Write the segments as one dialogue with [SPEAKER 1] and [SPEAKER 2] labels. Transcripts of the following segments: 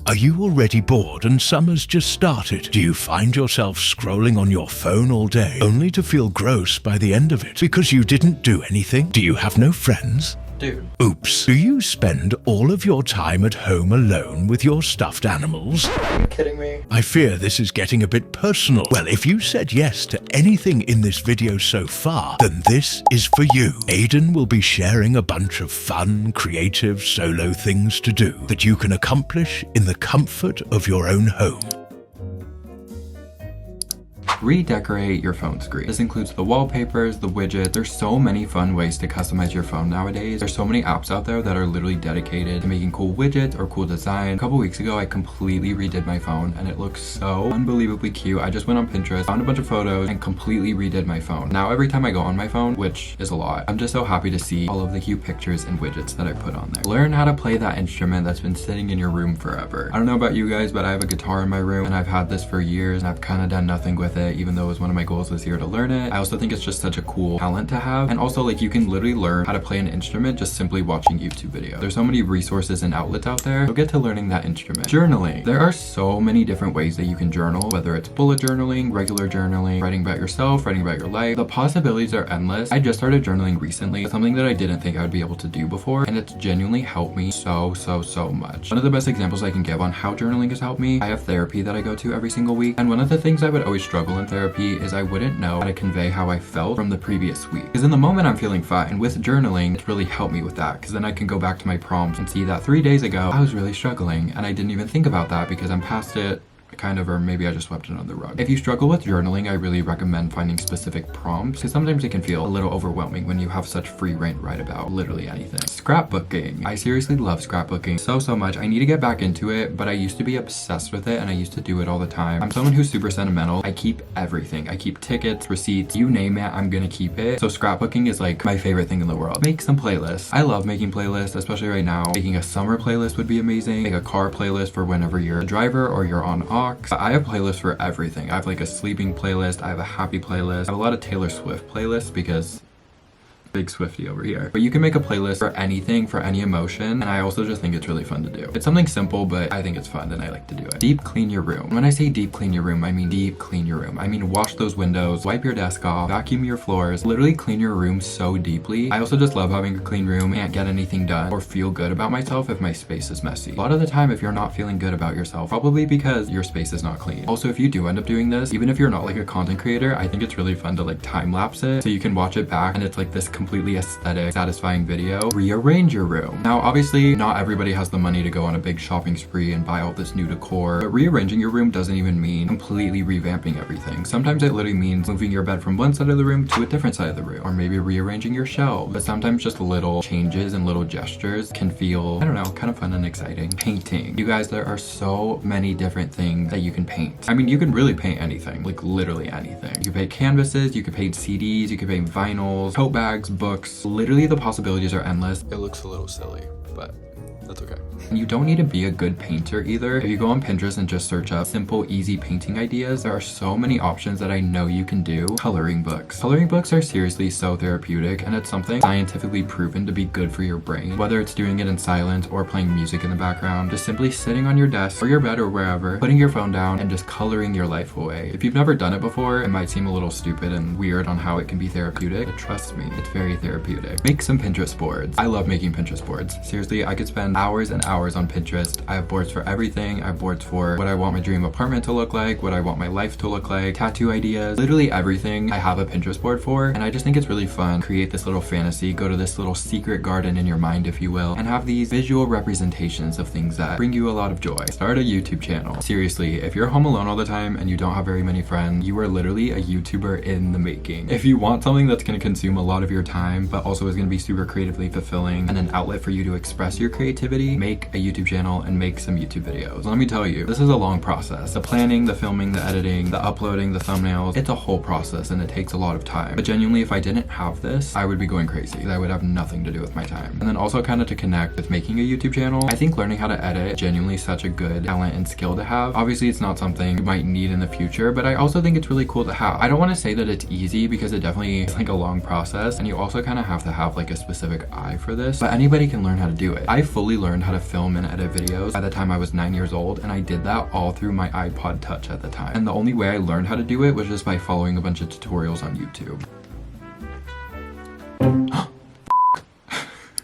[SPEAKER 1] Are you already bored and summer's just started? Do you find yourself scrolling on your phone all day, only to feel gross by the end of it because you didn't do anything? Do you have no friends?
[SPEAKER 2] Dude.
[SPEAKER 1] Oops. Do you spend all of your time at home alone with your stuffed animals?
[SPEAKER 2] Are you kidding me?
[SPEAKER 1] I fear this is getting a bit personal. Well, if you said yes to anything in this video so far, then this is for you. Aiden will be sharing a bunch of fun, creative, solo things to do that you can accomplish in the comfort of your own home.
[SPEAKER 2] Redecorate your phone screen. This includes the wallpapers, the widgets. There's so many fun ways to customize your phone nowadays. There's so many apps out there that are literally dedicated to making cool widgets or cool design. A couple weeks ago, I completely redid my phone and it looks so unbelievably cute. I just went on Pinterest, found a bunch of photos, and completely redid my phone. Now, every time I go on my phone, which is a lot, I'm just so happy to see all of the cute pictures and widgets that I put on there. Learn how to play that instrument that's been sitting in your room forever. I don't know about you guys, but I have a guitar in my room and I've had this for years and I've kind of done nothing with it, even though it was one of my goals this year to learn it. I also think it's just such a cool talent to have. And also, like, you can literally learn how to play an instrument just simply watching YouTube videos. There's so many resources and outlets out there, so get to learning that instrument. Journaling. There are so many different ways that you can journal, whether it's bullet journaling, regular journaling, writing about yourself, writing about your life. The possibilities are endless. I just started journaling recently, something that I didn't think I would be able to do before, and it's genuinely helped me so much. One of the best examples I can give on how journaling has helped me, I have therapy that I go to every single week, and one of the things I would always struggle in therapy is I wouldn't know how to convey how I felt from the previous week. Because in the moment I'm feeling fine. With journaling, it's really helped me with that, because then I can go back to my prompts and see that 3 days ago I was really struggling and I didn't even think about that because I'm past it. Kind of, or maybe I just swept it under the rug. If you struggle with journaling, I really recommend finding specific prompts, because sometimes it can feel a little overwhelming when you have such free reign to write about literally anything. Scrapbooking. I seriously love scrapbooking so much. I need to get back into it, but I used to be obsessed with it and I used to do it all the time. I'm someone who's super sentimental. I keep everything. I keep tickets, receipts, you name it, I'm gonna keep it. So scrapbooking is like my favorite thing in the world. Make some playlists. I love making playlists, especially right now. Making a summer playlist would be amazing. Make a car playlist for whenever you're a driver or you're on aux. I have playlists for everything. I have like a sleeping playlist, I have a happy playlist, I have a lot of Taylor Swift playlists because big Swiftie over here. But you can make a playlist for anything, for any emotion, and I also just think it's really fun to do. It's something simple, but I think it's fun and I like to do it. Deep clean your room. When I say deep clean your room, I mean deep clean your room. I mean wash those windows, wipe your desk off, vacuum your floors, literally clean your room so deeply. I also just love having a clean room. Can't get anything done or feel good about myself if my space is messy. A lot of the time, if you're not feeling good about yourself, probably because your space is not clean. Also, if you do end up doing this, even if you're not like a content creator, I think it's really fun to like time lapse it so you can watch it back and it's like this completely aesthetic, satisfying video. Rearrange your room. Now, obviously, not everybody has the money to go on a big shopping spree and buy all this new decor, but rearranging your room doesn't even mean completely revamping everything. Sometimes it literally means moving your bed from one side of the room to a different side of the room, or maybe rearranging your shelves. But sometimes just little changes and little gestures can feel, I don't know, kind of fun and exciting. Painting. You guys, there are so many different things that you can paint. I mean, you can really paint anything, like literally anything. You can paint canvases, you can paint CDs, you can paint vinyls, tote bags, books. Literally, the possibilities are endless. It looks a little silly, but that's okay. And you don't need to be a good painter either. If you go on Pinterest and just search up simple, easy painting ideas, there are so many options that I know you can do. Coloring books. Coloring books are seriously so therapeutic, and it's something scientifically proven to be good for your brain. Whether it's doing it in silence or playing music in the background, just simply sitting on your desk or your bed or wherever, putting your phone down and just coloring your life away. If you've never done it before, it might seem a little stupid and weird on how it can be therapeutic, but trust me, it's very therapeutic. Make some Pinterest boards. I love making Pinterest boards. Seriously, I could spend hours and hours on Pinterest. I have boards for everything. I have boards for what I want my dream apartment to look like, what I want my life to look like, tattoo ideas, literally everything I have a Pinterest board for. And I just think it's really fun. Create this little fantasy, go to this little secret garden in your mind, if you will, and have these visual representations of things that bring you a lot of joy. Start a YouTube channel. Seriously, if you're home alone all the time and you don't have very many friends, you are literally a YouTuber in the making. If you want something that's going to consume a lot of your time, but also is going to be super creatively fulfilling and an outlet for you to express your creativity, make a YouTube channel and make some YouTube videos. Let me tell you, this is a long process. The planning, the filming, the editing, the uploading, the thumbnails, it's a whole process and it takes a lot of time. But genuinely, if I didn't have this, I would be going crazy. I would have nothing to do with my time. And then also kind of to connect with making a YouTube channel, I think learning how to edit is genuinely such a good talent and skill to have. Obviously, it's not something you might need in the future, but I also think it's really cool to have. I don't want to say that it's easy because it definitely is like a long process and you also kind of have to have like a specific eye for this, but anybody can learn how to do it. I fully learned how to film and edit videos by the time I was 9 years old, and I did that all through my iPod Touch at the time. And the only way I learned how to do it was just by following a bunch of tutorials on YouTube.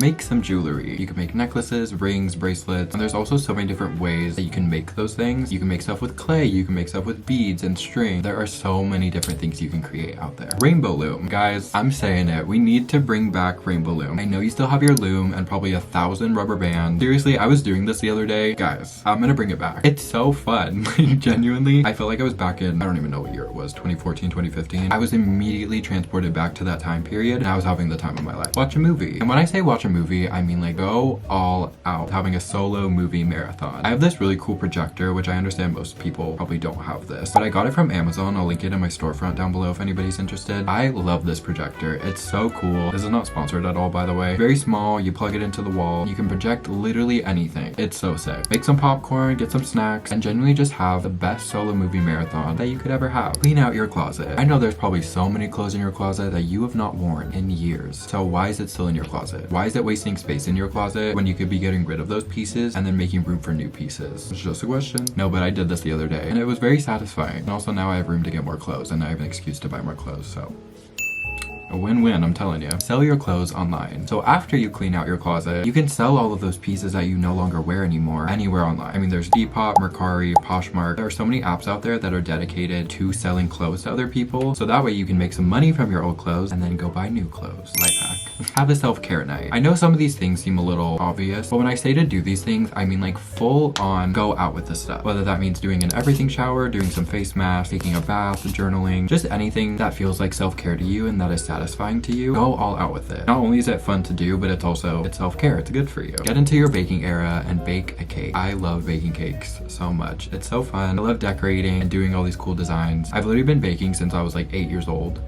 [SPEAKER 2] Make some jewelry. You can make necklaces, rings, bracelets, and there's also so many different ways that you can make those things. You can make stuff with clay, you can make stuff with beads and string. There are so many different things you can create out there. Rainbow loom. Guys, I'm saying it. We need to bring back rainbow loom. I know you still have your loom and probably 1,000 rubber bands. Seriously, I was doing this the other day. Guys, I'm gonna bring it back. It's so fun. Like, genuinely, I feel like I was back in, I don't even know what year it was, 2014, 2015. I was immediately transported back to that time period, and I was having the time of my life. Watch a movie. And when I say watch a movie, I mean like go all out, having a solo movie marathon. I have this really cool projector, which I understand most people probably don't have this, but I got it from Amazon. I'll link it in my storefront down below if anybody's interested. I love this projector. It's so cool. This is not sponsored at all, by the way. Very small, you plug it into the wall. You can project literally anything. It's so sick. Make some popcorn, get some snacks, and genuinely just have the best solo movie marathon that you could ever have. Clean out your closet. I know there's probably so many clothes in your closet that you have not worn in years. So why is it still in your closet? Why is it wasting space in your closet when you could be getting rid of those pieces and then making room for new pieces? It's just a question. No, but I did this the other day and it was very satisfying. And also now I have room to get more clothes and I have an excuse to buy more clothes, so a win-win, I'm telling you. Sell your clothes online. So after you clean out your closet, you can sell all of those pieces that you no longer wear anymore anywhere online. I mean, there's Depop, Mercari, Poshmark. There are so many apps out there that are dedicated to selling clothes to other people. So that way you can make some money from your old clothes and then go buy new clothes. Life hack. Have a self-care night. I know some of these things seem a little obvious, but when I say to do these things, I mean like full on go out with this stuff. Whether that means doing an everything shower, doing some face masks, taking a bath, journaling, just anything that feels like self-care to you and that is satisfying to you, go all out with it. Not only is it fun to do, but it's self-care. It's good for you. Get into your baking era and bake a cake. I love baking cakes so much. It's so fun. I love decorating and doing all these cool designs. I've literally been baking since I was like 8 years old.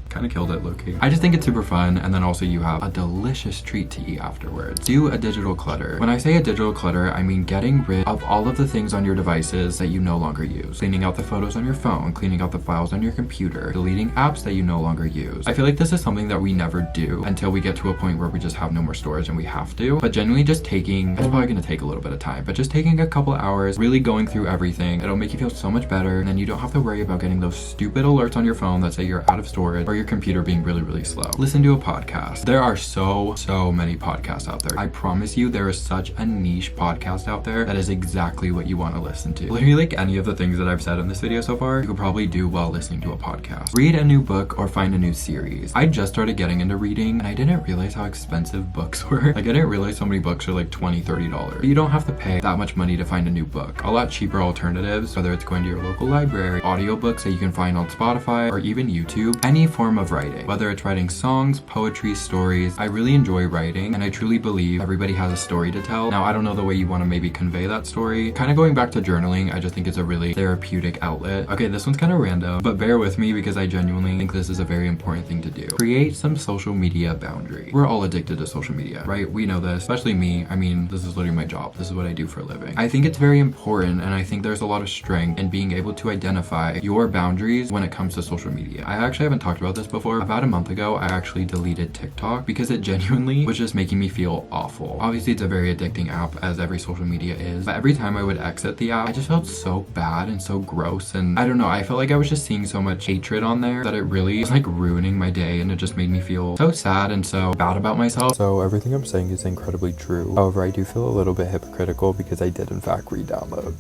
[SPEAKER 2] Kind of killed it, low-key. I just think it's super fun, and then also you have a delicious treat to eat afterwards. Do a digital clutter. When I say a digital clutter, I mean getting rid of all of the things on your devices that you no longer use. Cleaning out the photos on your phone, cleaning out the files on your computer, deleting apps that you no longer use. I feel like this is something that we never do until we get to a point where we just have no more storage and we have to. But genuinely just taking, it's probably gonna take a little bit of time, but just taking a couple hours, really going through everything, it'll make you feel so much better, and then you don't have to worry about getting those stupid alerts on your phone that say you're out of storage or your computer being really slow. Listen to a podcast. There are so many podcasts out there. I promise you there is such a niche podcast out there that is exactly what you want to listen to. Literally like any of the things that I've said in this video so far, you could probably do while listening to a podcast. Read a new book or find a new series. I just started getting into reading and I didn't realize how expensive books were. Like I didn't realize so many books are like $20, $30. But you don't have to pay that much money to find a new book. A lot cheaper alternatives, whether it's going to your local library, audiobooks that you can find on Spotify or even YouTube, any form of writing. Whether it's writing songs, poetry, stories, I really enjoy writing and I truly believe everybody has a story to tell. Now, I don't know the way you want to maybe convey that story. Kind of going back to journaling, I just think it's a really therapeutic outlet. Okay, this one's kind of random, but bear with me because I genuinely think this is a very important thing to do. Create some social media boundary. We're all addicted to social media, right? We know this, especially me. I mean, this is literally my job. This is what I do for a living. I think it's very important and I think there's a lot of strength in being able to identify your boundaries when it comes to social media. I actually haven't talked about this before. About a month ago, I actually deleted TikTok because it genuinely was just making me feel awful. Obviously, it's a very addicting app as every social media is, but every time I would exit the app, I just felt so bad and so gross, and I don't know, I felt like I was just seeing so much hatred on there that it really was like ruining my day, and it just made me feel so sad and so bad about myself.
[SPEAKER 3] So everything I'm saying is incredibly true. However, I do feel a little bit hypocritical because I did in fact re-download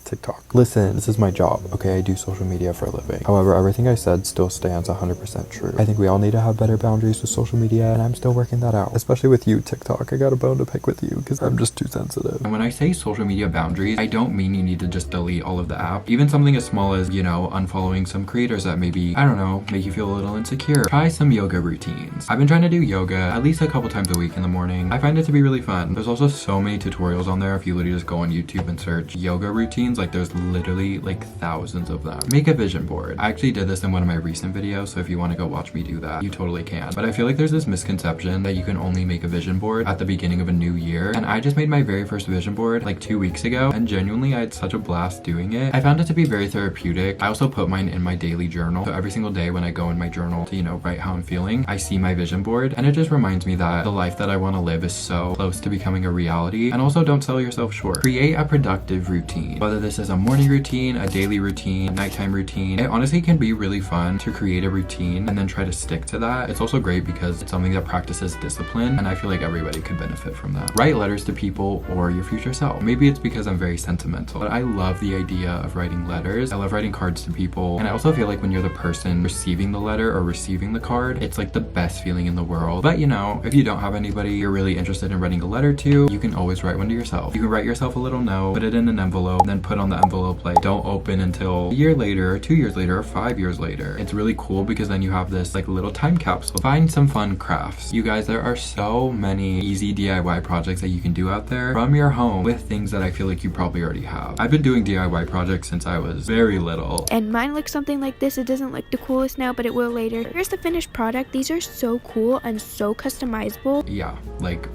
[SPEAKER 3] TikTok. Listen, this is my job, okay? I do social media for a living. However, everything I said still stands 100% true. I think we all need to have better boundaries with social media, and I'm still working that out. Especially with you, TikTok. I got a bone to pick with you because I'm just too sensitive.
[SPEAKER 2] And when I say social media boundaries, I don't mean you need to just delete all of the app. Even something as small as, you know, unfollowing some creators that maybe, I don't know, make you feel a little insecure. Try some yoga routines. I've been trying to do yoga at least a couple times a week in the morning. I find it to be really fun. There's also so many tutorials on there if you literally just go on YouTube and search yoga routines. like there's literally like thousands of them. Make a vision board. I actually did this in one of my recent videos, so if you want to go watch me do that, you totally can. But I feel like there's this misconception that you can only make a vision board at the beginning of a new year, and I just made my very first vision board like 2 weeks ago, and genuinely I had such a blast doing it. I found it to be very therapeutic. I also put mine in my daily journal, so every single day when I go in my journal to, you know, write how I'm feeling, I see my vision board, and it just reminds me that the life that I want to live is so close to becoming a reality. And also, don't sell yourself short. Create a productive routine, whether this is a morning routine, a daily routine, nighttime routine. It honestly can be really fun to create a routine and then try to stick to that. It's also great because it's something that practices discipline, and I feel like everybody could benefit from that. Write letters to people or your future self. Maybe it's because I'm very sentimental, but I love the idea of writing letters. I love writing cards to people, and I also feel like when you're the person receiving the letter or receiving the card, it's like the best feeling in the world. But you know, if you don't have anybody you're really interested in writing a letter to, you can always write one to yourself. You can write yourself a little note, put it in an envelope, then put on the envelope like don't open until a year later, or 2 years later, or 5 years later. It's really cool because then you have this like little time capsule. Find some fun crafts. You guys, there are so many easy DIY projects that you can do out there from your home with things that I feel like you probably already have. I've been doing DIY projects since I was very little.
[SPEAKER 4] And mine looks something like this. It doesn't look the coolest now, but it will later. Here's the finished product. These are so cool and so customizable.
[SPEAKER 2] Yeah, like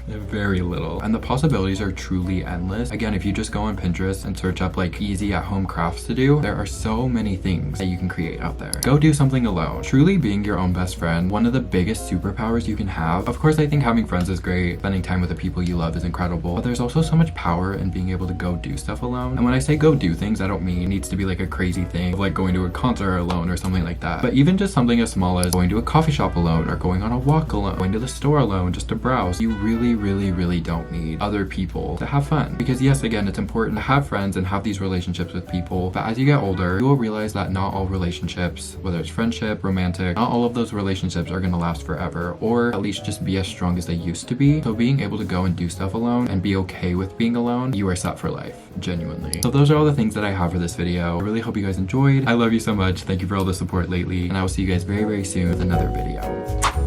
[SPEAKER 2] very little, and the possibilities are truly endless. Again, if you just go on Pinterest and search up like easy at home crafts to do, there are so many things that you can create out there. Go do something alone. Truly being your own best friend, one of the biggest superpowers you can have. Of course, I think having friends is great, spending time with the people you love is incredible, but there's also so much power in being able to go do stuff alone. And when I say go do things, I don't mean it needs to be like a crazy thing of like going to a concert alone or something like that, but even just something as small as going to a coffee shop alone, or going on a walk alone, going to the store alone just to browse. You really don't need other people to have fun. Because yes, again, it's important to have friends and have these relationships with people, but as you get older, you will realize that not all relationships, whether it's friendship, romantic, not all of those relationships are going to last forever, or at least just be as strong as they used to be. So being able to go and do stuff alone and be okay with being alone, you are set for life, genuinely. So those are all the things that I have for this video. I really hope you guys enjoyed. I love you so much. Thank you for all the support lately, and I will see you guys very soon with another video.